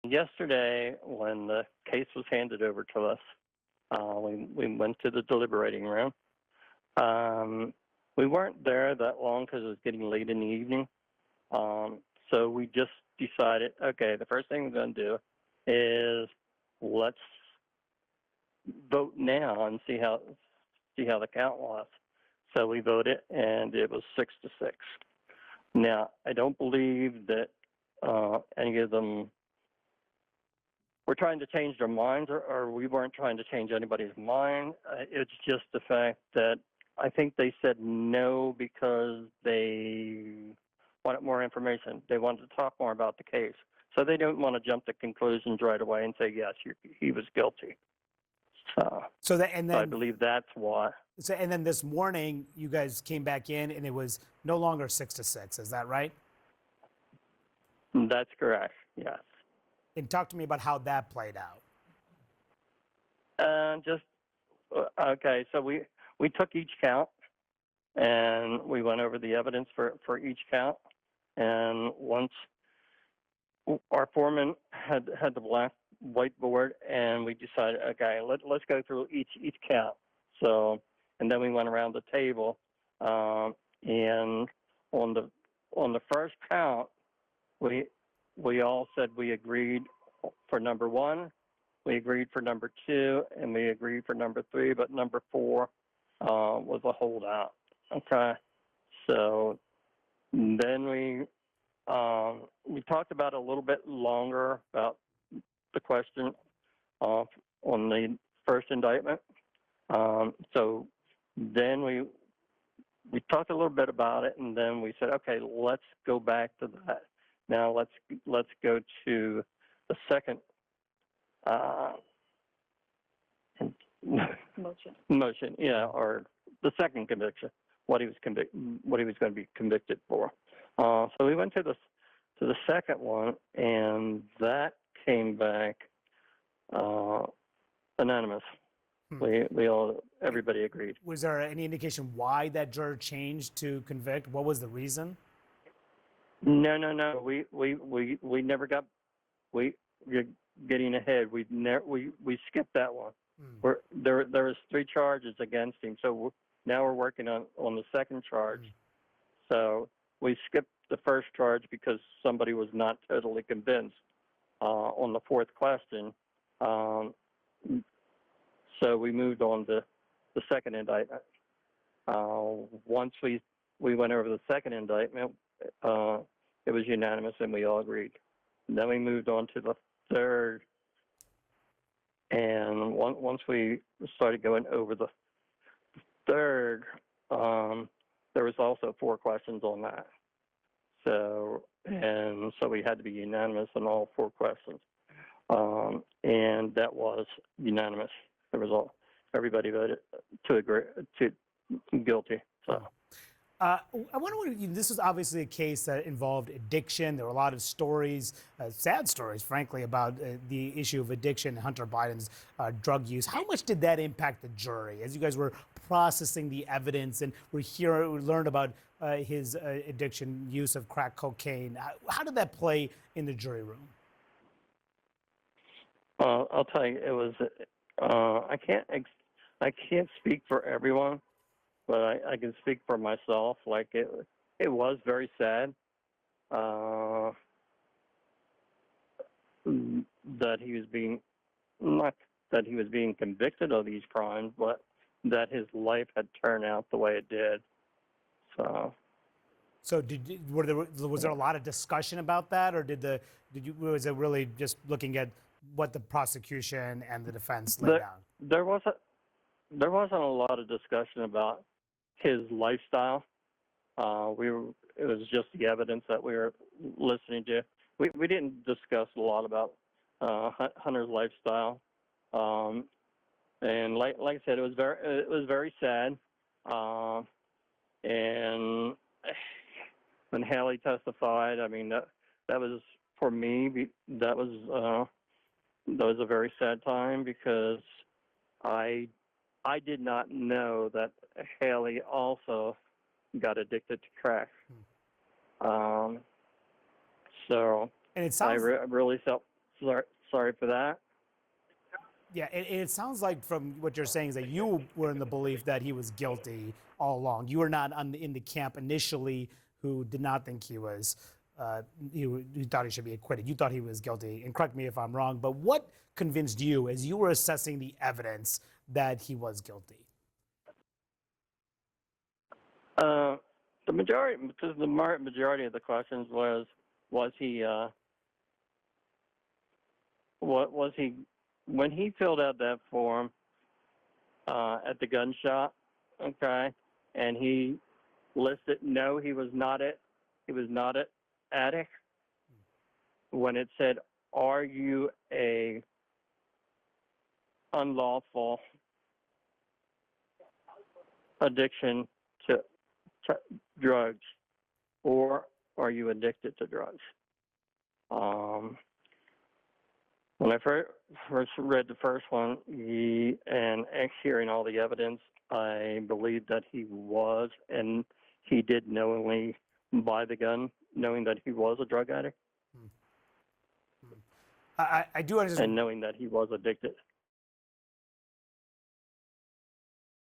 Yesterday, when the case was handed over to us, we went to the deliberating room. We weren't there that long because it was getting late in the evening. So we just decided, okay, the first thing we're going to do is let's vote now and see how the count was. So we voted, and it was 6-6. Now, I don't believe that any of them were trying to change their minds, or we weren't trying to change anybody's mind. It's just the fact that I think they said no because they wanted more information. They wanted to talk more about the case. So they don't want to jump to conclusions right away and say, yes, he was guilty. So I believe that's why. So, and then this morning, you guys came back in, and it was no longer 6-6. Is that right? That's correct, yes. And talk to me about how that played out. Okay, so we took each count, and we went over the evidence for each count. And once our foreman had the black whiteboard, and we decided, okay, let's go through each count. So, and then we went around the table, and on the first count, we all said we agreed for number 1, we agreed for number 2, and we agreed for number 3, but number 4 was a holdout. Okay, so then we talked about it a little bit longer about the question on the first indictment. So then we talked a little bit about it, and then we said, okay, let's go back to that. Now let's go to the second motion, yeah, or the second conviction, what he was going to be convicted for. So we went to the second one, and that came back anonymous. Everybody agreed. Was there any indication why that juror changed to convict? What was the reason? No. We never got. You're getting ahead. We skipped that one. There was 3 charges against him. So now we're working on the second charge. So we skipped the first charge because somebody was not totally convinced on the fourth question. So we moved on to the second indictment. Once we went over the second indictment, it was unanimous and we all agreed. And then we moved on to the third, and once we started going over the third, there was also 4 questions on that. So we had to be unanimous on all 4 questions, and that was unanimous. The result, everybody voted to agree to guilty. So. I wonder, this was obviously a case that involved addiction. There were a lot of stories, sad stories, frankly, about the issue of addiction, Hunter Biden's drug use. How much did that impact the jury as you guys were processing the evidence and we learned about his addiction, use of crack cocaine? How did that play in the jury room? I'll tell you, it was. I can't speak for everyone, but I can speak for myself. Like it was very sad that he was being, not that he was being convicted of these crimes, but that his life had turned out the way it did. So was there a lot of discussion about that, or was it really just looking at what the prosecution and the defense laid down? There wasn't a lot of discussion about his lifestyle. It was just the evidence that we were listening to. We didn't discuss a lot about Hunter's lifestyle. And like I said, it was very sad. And when Haley testified, I mean that was, for me, that was a very sad time because I did not know that Haley also got addicted to crack. So And it sounds, I really felt sorry for that. Yeah, it sounds like from what you're saying is that you were in the belief that he was guilty all along. You were not in the camp initially who did not think he was, you thought he should be acquitted. You thought he was guilty. And correct me if I'm wrong, but what convinced you as you were assessing the evidence that he was guilty? The majority, because the majority of the questions was he, what was he, when he filled out that form at the gun shop, okay, and he listed no, he was not an addict. When it said, "Are you a unlawful addiction to drugs, or are you addicted to drugs?" When I first read the first one, and hearing all the evidence, I believed that he was, and he did knowingly buy the gun, knowing that he was a drug addict, I do understand. and knowing that he was addicted.